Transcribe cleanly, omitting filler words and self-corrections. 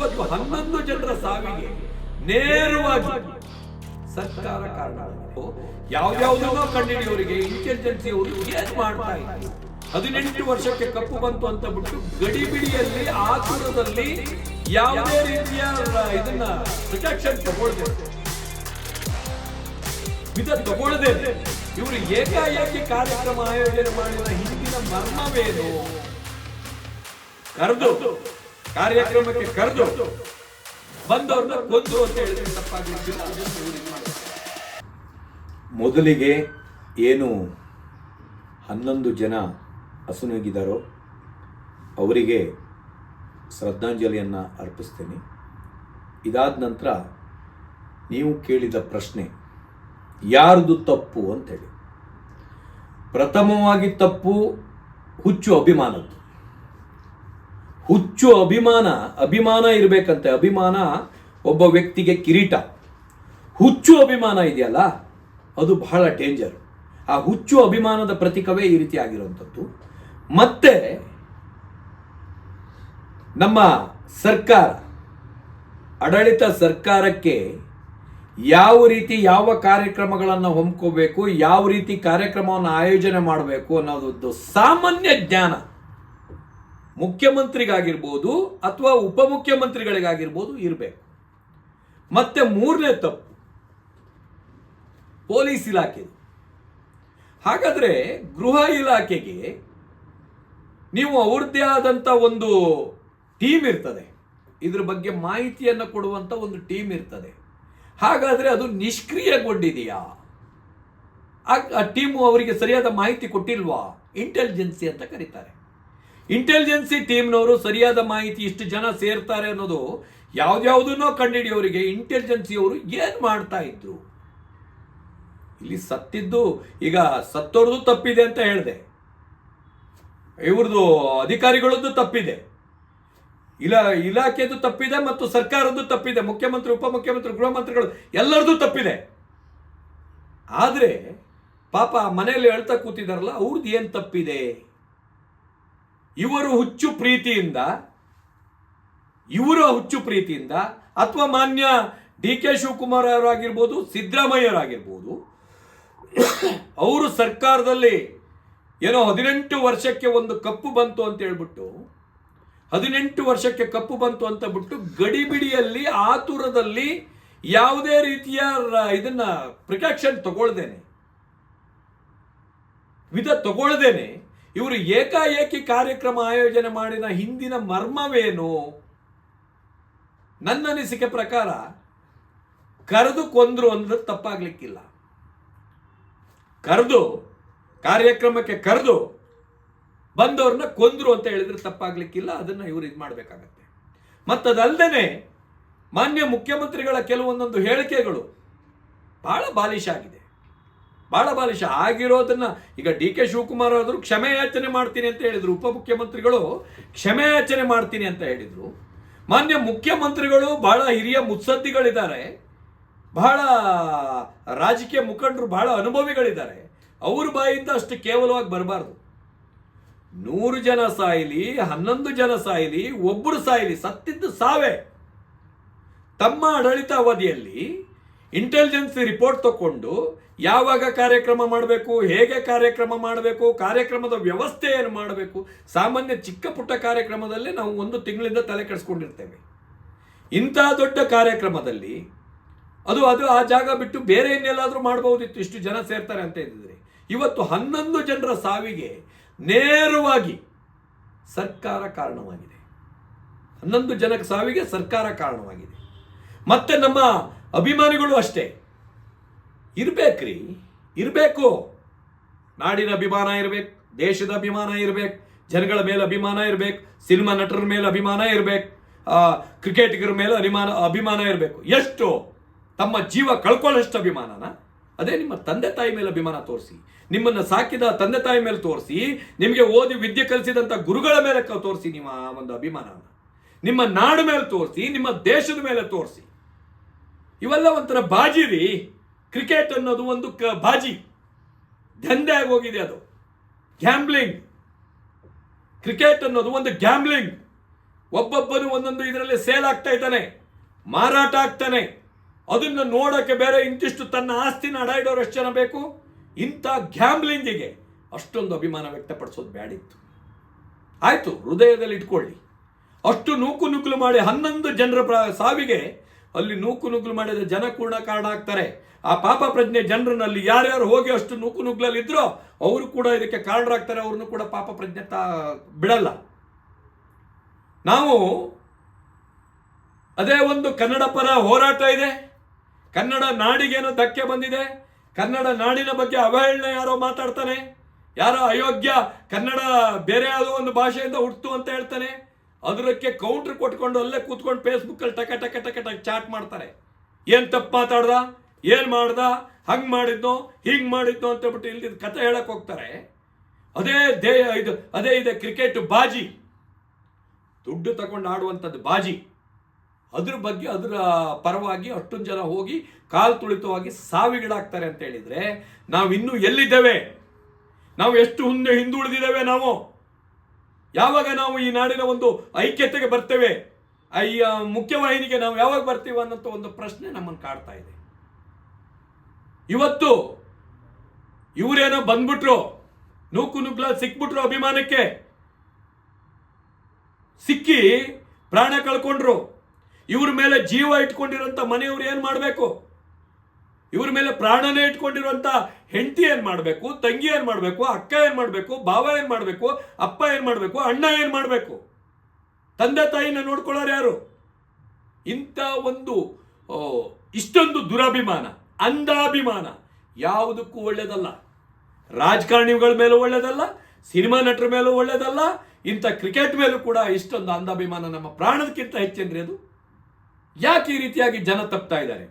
ಇವತ್ತು 11 ಜನರ ಸಾವಿಗೆ ನೇರವಾಗಿ ಸರ್ಕಾರ ಕಾರಣ. ಯಾವ್ಯಾವುದನ್ನೋ ಕಂಡಿಡಿಯವರಿಗೆ ಇಂಟೆಲಿಜೆನ್ಸಿ ಅವರು ಏನ್ ಮಾಡ್ತಾ ಇದ್ರು? 18 ವರ್ಷಕ್ಕೆ ಕಪ್ಪು ಬಂತು ಅಂತ ಬಿಟ್ಟು ಗಡಿಬಿಡಿಯಲ್ಲಿ ಆತುರದಲ್ಲಿ ಯಾವುದೇ ರೀತಿಯ ಇದನ್ನ ಪ್ರೊಟೆಕ್ಷನ್ ತಗೊಳ್ಳದೆ ಇವರು ಏಕಾಏಕಿ ಕಾರ್ಯಕ್ರಮ ಆಯೋಜನೆ ಮಾಡಿದ ಹಿಂದಿನ ಮರ್ಮವೇನು? ಕಾರ್ಯಕ್ರಮಕ್ಕೆ ಕರೆದು ಬಂದವ್ರನ್ನ ಕೊಂದು ಅಂತ ಹೇಳಿದ್ರೆ ತಪ್ಪಾಗಿರ್ತಿಲ್ಲ. ಮೊದಲಿಗೆ ಏನು 11 ಜನ ಅಸುನೀಗಿದ್ದಾರೋ ಅವರಿಗೆ ಶ್ರದ್ಧಾಂಜಲಿಯನ್ನು ಅರ್ಪಿಸ್ತೇನೆ. ಇದಾದ ನಂತರ ನೀವು ಕೇಳಿದ ಪ್ರಶ್ನೆ ಯಾರ್ದು ತಪ್ಪು ಅಂತೇಳಿ, ಪ್ರಥಮವಾಗಿ ತಪ್ಪು ಹುಚ್ಚು ಅಭಿಮಾನದ್ದು. ಹುಚ್ಚು ಅಭಿಮಾನ ಇರಬೇಕಂತೆ. ಅಭಿಮಾನ ಒಬ್ಬ ವ್ಯಕ್ತಿಗೆ ಕಿರೀಟ. ಹುಚ್ಚು ಅಭಿಮಾನ ಇದೆಯಲ್ಲ ಅದು ಬಹಳ ಡೇಂಜರ್. ಆ ಹುಚ್ಚು ಅಭಿಮಾನದ ಪ್ರತೀಕವೇ ಈ ರೀತಿ ಆಗಿರುವಂಥದ್ದು. ಮತ್ತೆ ನಮ್ಮ ಸರ್ಕಾರ, ಆಡಳಿತ ಸರ್ಕಾರಕ್ಕೆ ಯಾವ ರೀತಿ ಯಾವ ಕಾರ್ಯಕ್ರಮಗಳನ್ನು ಹೊಮ್ಕೋಬೇಕು, ಯಾವ ರೀತಿ ಕಾರ್ಯಕ್ರಮವನ್ನು ಆಯೋಜನೆ ಮಾಡಬೇಕು ಅನ್ನೋದು ಸಾಮಾನ್ಯ ಜ್ಞಾನ ಮುಖ್ಯಮಂತ್ರಿಗಾಗಿರ್ಬೋದು ಅಥವಾ ಉಪಮುಖ್ಯಮಂತ್ರಿಗಳಿಗಾಗಿರ್ಬೋದು ಇರಬೇಕು. ಮತ್ತೆ ಮೂರನೇ ತಪ್ಪು ಪೊಲೀಸ್ ಇಲಾಖೆ. ಹಾಗಾದ್ರೆ ಗೃಹ ಇಲಾಖೆಗೆ ನೀವು ಅವ್ರದ್ದೇ ಆದಂಥ ಒಂದು ಟೀಮ್ ಇರ್ತದೆ, ಇದ್ರ ಬಗ್ಗೆ ಮಾಹಿತಿಯನ್ನು ಕೊಡುವಂಥ ಒಂದು ಟೀಮ್ ಇರ್ತದೆ. ಹಾಗಾದರೆ ಅದು ನಿಷ್ಕ್ರಿಯಗೊಂಡಿದೆಯಾ? ಆ ಟೀಮು ಅವರಿಗೆ ಸರಿಯಾದ ಮಾಹಿತಿ ಕೊಟ್ಟಿಲ್ವಾ? ಇಂಟೆಲಿಜೆನ್ಸಿ ಅಂತ ಕರೀತಾರೆ. ಇಂಟೆಲಿಜೆನ್ಸಿ ಟೀಮ್ನವರು ಸರಿಯಾದ ಮಾಹಿತಿ ಇಷ್ಟು ಜನ ಸೇರ್ತಾರೆ ಅನ್ನೋದು ಯಾವ್ದ್ಯಾವುದನ್ನೋ ಕಂಡಿಡಿಯವರಿಗೆ ಇಂಟೆಲಿಜೆನ್ಸಿಯವರು ಏನು ಮಾಡ್ತಾ ಇದ್ರು? ಇಲ್ಲಿ ಸತ್ತಿದ್ದು, ಈಗ ಸತ್ತೋರ್ದು ತಪ್ಪಿದೆ ಅಂತ ಹೇಳಿದೆ, ಇವ್ರದ್ದು ಅಧಿಕಾರಿಗಳದ್ದು ತಪ್ಪಿದೆ, ಇಲಾಖೆದು ತಪ್ಪಿದೆ ಮತ್ತು ಸರ್ಕಾರದ್ದು ತಪ್ಪಿದೆ, ಮುಖ್ಯಮಂತ್ರಿ ಉಪಮುಖ್ಯಮಂತ್ರಿ ಗೃಹ ಮಂತ್ರಿಗಳು ಎಲ್ಲರದ್ದು ತಪ್ಪಿದೆ. ಆದರೆ ಪಾಪ ಮನೆಯಲ್ಲಿ ಹೇಳ್ತಾ ಕೂತಿದಾರಲ್ಲ, ಅವ್ರದ್ದು ಏನು ತಪ್ಪಿದೆ? ಇವರ ಹುಚ್ಚು ಪ್ರೀತಿಯಿಂದ ಅಥವಾ ಮಾನ್ಯ ಡಿ.ಕೆ. ಶಿವಕುಮಾರ್ ಅವರಾಗಿರ್ಬೋದು, ಸಿದ್ದರಾಮಯ್ಯರಾಗಿರ್ಬೋದು, ಅವರು ಸರ್ಕಾರದಲ್ಲಿ ಏನೋ 18 ವರ್ಷಕ್ಕೆ ಒಂದು ಕಪ್ಪು ಬಂತು ಅಂತ ಹೇಳ್ಬಿಟ್ಟು 18 ವರ್ಷಕ್ಕೆ ಕಪ್ಪು ಬಂತು ಅಂತ ಬಿಟ್ಟು ಗಡಿಬಿಡಿಯಲ್ಲಿ ಆತುರದಲ್ಲಿ ಯಾವುದೇ ರೀತಿಯ ಇದನ್ನ ಪ್ರಿಕಾಕ್ಷನ್ ತಗೊಳ್ದೇನೆ ಇವರು ಏಕಾಏಕಿ ಕಾರ್ಯಕ್ರಮ ಆಯೋಜನೆ ಮಾಡಿದ ಹಿಂದಿನ ಮರ್ಮವೇನು? ನನ್ನ ಅನಿಸಿಕೆ ಪ್ರಕಾರ ಕರೆದು ಕೊಂದ್ರು ಅಂದ್ರೆ ತಪ್ಪಾಗ್ಲಿಕ್ಕಿಲ್ಲ. ಕಾರ್ಯಕ್ರಮಕ್ಕೆ ಕರೆದು ಬಂದವ್ರನ್ನ ಕೊಂದ್ರು ಅಂತ ಹೇಳಿದ್ರೆ ತಪ್ಪಾಗ್ಲಿಕ್ಕಿಲ್ಲ. ಅದನ್ನ ಇವರು ಇದು ಮಾಡಬೇಕಾಗತ್ತೆ. ಮತ್ತದಲ್ಲದೆ ಮಾನ್ಯ ಮುಖ್ಯಮಂತ್ರಿಗಳ ಕೆಲವೊಂದೊಂದು ಹೇಳಿಕೆಗಳು ಬಹಳ ಬಾಲಿಶ ಆಗಿರೋದನ್ನ ಈಗ ಡಿ.ಕೆ. ಶಿವಕುಮಾರ್ ಆದರೂ ಕ್ಷಮೆ ಯಾಚನೆ ಮಾಡ್ತೀನಿ ಅಂತ ಹೇಳಿದ್ರು, ಉಪಮುಖ್ಯಮಂತ್ರಿಗಳು ಕ್ಷಮೆ ಯಾಚನೆ ಮಾಡ್ತೀನಿ ಅಂತ ಹೇಳಿದ್ರು. ಮಾನ್ಯ ಮುಖ್ಯಮಂತ್ರಿಗಳು ಬಹಳ ಹಿರಿಯ ಮುತ್ಸದ್ದಿಗಳಿದ್ದಾರೆ, ಬಹಳ ರಾಜಕೀಯ ಮುಖಂಡರು, ಬಹಳ ಅನುಭವಿಗಳಿದ್ದಾರೆ. ಅವ್ರ ಬಾಯಿಂದ ಅಷ್ಟು ಕೇವಲವಾಗಿ ಬರಬಾರ್ದು. 100 ಜನ ಸಾಯಲಿ, 11 ಜನ ಸಾಯಲಿ, ಒಬ್ಬರು ಸಾಯಲಿ, ಸತ್ತಿದ್ದು ಸಾವೇ. ತಮ್ಮ ಆಡಳಿತ ಅವಧಿಯಲ್ಲಿ ಇಂಟೆಲಿಜೆನ್ಸಿ ರಿಪೋರ್ಟ್ ತಗೊಂಡು ಯಾವಾಗ ಕಾರ್ಯಕ್ರಮ ಮಾಡಬೇಕು, ಹೇಗೆ ಕಾರ್ಯಕ್ರಮ ಮಾಡಬೇಕು, ಕಾರ್ಯಕ್ರಮದ ವ್ಯವಸ್ಥೆ ಏನು ಮಾಡಬೇಕು, ಸಾಮಾನ್ಯ ಚಿಕ್ಕ ಪುಟ್ಟ ಕಾರ್ಯಕ್ರಮದಲ್ಲೇ ನಾವು 1 ತಿಂಗಳಿಂದ ತಲೆ ಕೆಡಿಸ್ಕೊಂಡಿರ್ತೇವೆ. ಇಂಥ ದೊಡ್ಡ ಕಾರ್ಯಕ್ರಮದಲ್ಲಿ ಅದು ಆ ಜಾಗ ಬಿಟ್ಟು ಬೇರೆ ಇನ್ನೆಲ್ಲಾದರೂ ಮಾಡಬಹುದಿತ್ತು. ಇಷ್ಟು ಜನ ಸೇರ್ತಾರೆ ಅಂತ ಇದ್ದಿದ್ರೆ ಇವತ್ತು 11 ಜನರ ಸಾವಿಗೆ ನೇರವಾಗಿ ಸರ್ಕಾರ ಕಾರಣವಾಗಿದೆ. 11 ಜನರ ಸಾವಿಗೆ ಸರ್ಕಾರ ಕಾರಣವಾಗಿದೆ. ಮತ್ತೆ ನಮ್ಮ ಅಭಿಮಾನಿಗಳು ಅಷ್ಟೇ ಇರಬೇಕು. ನಾಡಿನ ಅಭಿಮಾನ ಇರಬೇಕು, ದೇಶದ ಅಭಿಮಾನ ಇರಬೇಕು, ಜನಗಳ ಮೇಲೆ ಅಭಿಮಾನ ಇರಬೇಕು, ಸಿನಿಮಾ ನಟರ ಮೇಲೆ ಅಭಿಮಾನ ಇರಬೇಕು, ಕ್ರಿಕೆಟಿಗರ ಮೇಲೆ ಅಭಿಮಾನ ಇರಬೇಕು. ಎಷ್ಟು ತಮ್ಮ ಜೀವ ಕಳ್ಕೊಳ್ಳೋಷ್ಟು ಅಭಿಮಾನನ ಅದೇ ನಿಮ್ಮ ತಂದೆ ತಾಯಿ ಮೇಲೆ ಅಭಿಮಾನ ತೋರಿಸಿ, ನಿಮ್ಮನ್ನು ಸಾಕಿದ ತಂದೆ ತಾಯಿ ಮೇಲೆ ತೋರಿಸಿ, ನಿಮಗೆ ಓದಿ ವಿದ್ಯೆ ಕಲಿಸಿದಂಥ ಗುರುಗಳ ಮೇಲೆ ತೋರಿಸಿ ನಿಮ್ಮ ಒಂದು ಅಭಿಮಾನನ, ನಿಮ್ಮ ನಾಡು ಮೇಲೆ ತೋರಿಸಿ, ನಿಮ್ಮ ದೇಶದ ಮೇಲೆ ತೋರಿಸಿ. ಇವೆಲ್ಲ ಒಂಥರ ಬಾಜಿ ರೀ. ಕ್ರಿಕೆಟ್ ಅನ್ನೋದು ಒಂದು ಬಾಜಿ ದಂಧೆ ಆಗೋಗಿದೆ. ಅದು ಗ್ಯಾಂಬ್ಲಿಂಗ್. ಕ್ರಿಕೆಟ್ ಅನ್ನೋದು ಒಂದು ಗ್ಯಾಂಬ್ಲಿಂಗ್. ಒಬ್ಬೊಬ್ಬನು ಒಂದೊಂದು ಇದರಲ್ಲಿ ಸೇಲ್ ಆಗ್ತಾ ಇದ್ದಾನೆ, ಮಾರಾಟ ಆಗ್ತಾನೆ. ಅದನ್ನ ನೋಡಕ್ಕೆ ಬೇರೆ ಇಂತಿಷ್ಟು ತನ್ನ ಆಸ್ತಿನ ಅಡ ಇಡೋರು ಎಷ್ಟು ಜನ ಬೇಕು? ಇಂಥ ಗ್ಯಾಮ್ಲಿಂಗಿಗೆ ಅಷ್ಟೊಂದು ಅಭಿಮಾನ ವ್ಯಕ್ತಪಡಿಸೋದು ಬ್ಯಾಡಿತ್ತು. ಆಯ್ತು, ಹೃದಯದಲ್ಲಿ ಇಟ್ಕೊಳ್ಳಿ. ಅಷ್ಟು ನೂಕು ನುಗ್ಗಲು ಮಾಡಿ 11 ಜನರ ಸಾವಿಗೆ ಅಲ್ಲಿ ನೂಕು ನುಗ್ಗಲು ಮಾಡಿದ ಜನ ಕೂಡ ಕಾರಣ ಆಗ್ತಾರೆ. ಆ ಪಾಪ ಪ್ರಜ್ಞೆ ಜನರನ್ನಲ್ಲಿ ಯಾರ್ಯಾರು ಹೋಗಿ ಅಷ್ಟು ನೂಕು ನುಗ್ಗಲಲ್ಲಿ ಇದ್ರೋ ಅವರು ಕೂಡ ಇದಕ್ಕೆ ಕಾರಣರಾಗ್ತಾರೆ. ಅವ್ರನ್ನು ಕೂಡ ಪಾಪ ಪ್ರಜ್ಞೆ ಬಿಡಲ್ಲ. ನಾವು ಅದೇ ಒಂದು ಕನ್ನಡ ಪರ ಹೋರಾಟ ಇದೆ, ಕನ್ನಡ ನಾಡಿಗೇನೋ ಧಕ್ಕೆ ಬಂದಿದೆ, ಕನ್ನಡ ನಾಡಿನ ಬಗ್ಗೆ ಅವಹೇಳನೆ ಯಾರೋ ಮಾತಾಡ್ತಾನೆ, ಯಾರೋ ಅಯೋಗ್ಯ ಕನ್ನಡ ಬೇರೆ ಯಾವುದೋ ಒಂದು ಭಾಷೆಯಿಂದ ಹುಟ್ಟಿತು ಅಂತ ಹೇಳ್ತಾನೆ. ಅದಕ್ಕೆ ಕೌಂಟ್ರ್ ಕೊಟ್ಕೊಂಡು ಅಲ್ಲೇ ಕೂತ್ಕೊಂಡು ಫೇಸ್ಬುಕ್ಕಲ್ಲಿ ಟಕ ಟಕ ಟಕ ಟಕ ಚಾಟ್ ಮಾಡ್ತಾರೆ. ಏನು ತಪ್ಪು ಮಾತಾಡ್ದ, ಏನು ಮಾಡ್ದ, ಹಂಗೆ ಮಾಡಿದ್ನೋ ಹೀಗೆ ಮಾಡಿದ್ನೋ ಅಂತ ಹೇಳ್ಬಿಟ್ಟು ಇಲ್ದಿದ್ದ ಕತೆ ಹೇಳಕ್ ಹೋಗ್ತಾರೆ. ಅದೇ ಇದೆ ಕ್ರಿಕೆಟ್ ಬಾಜಿ, ದುಡ್ಡು ತಗೊಂಡು ಆಡುವಂಥದ್ದು ಬಾಜಿ. ಅದ್ರ ಬಗ್ಗೆ ಅದರ ಪರವಾಗಿ ಅಷ್ಟೊಂದು ಜನ ಹೋಗಿ ಕಾಲು ತುಳಿತವಾಗಿ ಸಾವಿಗೀಡಾಗ್ತಾರೆ ಅಂತ ಹೇಳಿದ್ರೆ ನಾವು ಇನ್ನೂ ಎಲ್ಲಿದ್ದೇವೆ? ನಾವು ಎಷ್ಟು ಹಿಂದುಳಿದಿದ್ದೇವೆ? ನಾವು ಯಾವಾಗ ನಾವು ಈ ನಾಡಿನ ಒಂದು ಐಕ್ಯತೆಗೆ ಬರ್ತೇವೆ, ಈ ಮುಖ್ಯವಾಹಿನಿಗೆ ನಾವು ಯಾವಾಗ ಬರ್ತೀವಿ ಅನ್ನೋ ಒಂದು ಪ್ರಶ್ನೆ ನಮ್ಮನ್ನು ಕಾಡ್ತಾ ಇದೆ. ಇವತ್ತು ಇವರೇನೋ ಬಂದ್ಬಿಟ್ರು, ನೂಕು ನುಗ್ಲ ಸಿಕ್ಬಿಟ್ರು, ಅಭಿಮಾನಕ್ಕೆ ಸಿಕ್ಕಿ ಪ್ರಾಣ ಕಳ್ಕೊಂಡ್ರು. ಇವ್ರ ಮೇಲೆ ಜೀವ ಇಟ್ಕೊಂಡಿರುವಂತ ಮನೆಯವ್ರು ಏನ್ ಮಾಡಬೇಕು? ಇವ್ರ ಮೇಲೆ ಪ್ರಾಣನೇ ಇಟ್ಕೊಂಡಿರುವಂತ ಹೆಂಡತಿ ಏನ್ ಮಾಡಬೇಕು? ತಂಗಿ ಏನ್ ಮಾಡಬೇಕು? ಅಕ್ಕ ಏನ್ ಮಾಡಬೇಕು? ಭಾವ ಏನ್ ಮಾಡಬೇಕು? ಅಪ್ಪ ಏನ್ ಮಾಡಬೇಕು? ಅಣ್ಣ ಏನ್ ಮಾಡಬೇಕು? ತಂದೆ ತಾಯಿನ ನೋಡ್ಕೊಳ್ಳೋರು ಯಾರು? ಇಂಥ ಒಂದು ಇಷ್ಟೊಂದು ದುರಭಿಮಾನ, ಅಂಧಾಭಿಮಾನ ಯಾವುದಕ್ಕೂ ಒಳ್ಳೇದಲ್ಲ. ರಾಜಕಾರಣಿಗಳ ಮೇಲೂ ಒಳ್ಳೇದಲ್ಲ, ಸಿನಿಮಾ ನಟರ ಮೇಲೂ ಒಳ್ಳೇದಲ್ಲ, ಇಂಥ ಕ್ರಿಕೆಟ್ ಮೇಲೂ ಕೂಡ ಇಷ್ಟೊಂದು ಅಂಧಾಭಿಮಾನ ನಮ್ಮ ಪ್ರಾಣದಕ್ಕಿಂತ ಹೆಚ್ಚೇನ್ರಿ ಅದು? ಯಾಕೆ ಈ ರೀತಿಯಾಗಿ ಜನ ತಪ್ತಾ ಇದ್ದಾರೆ?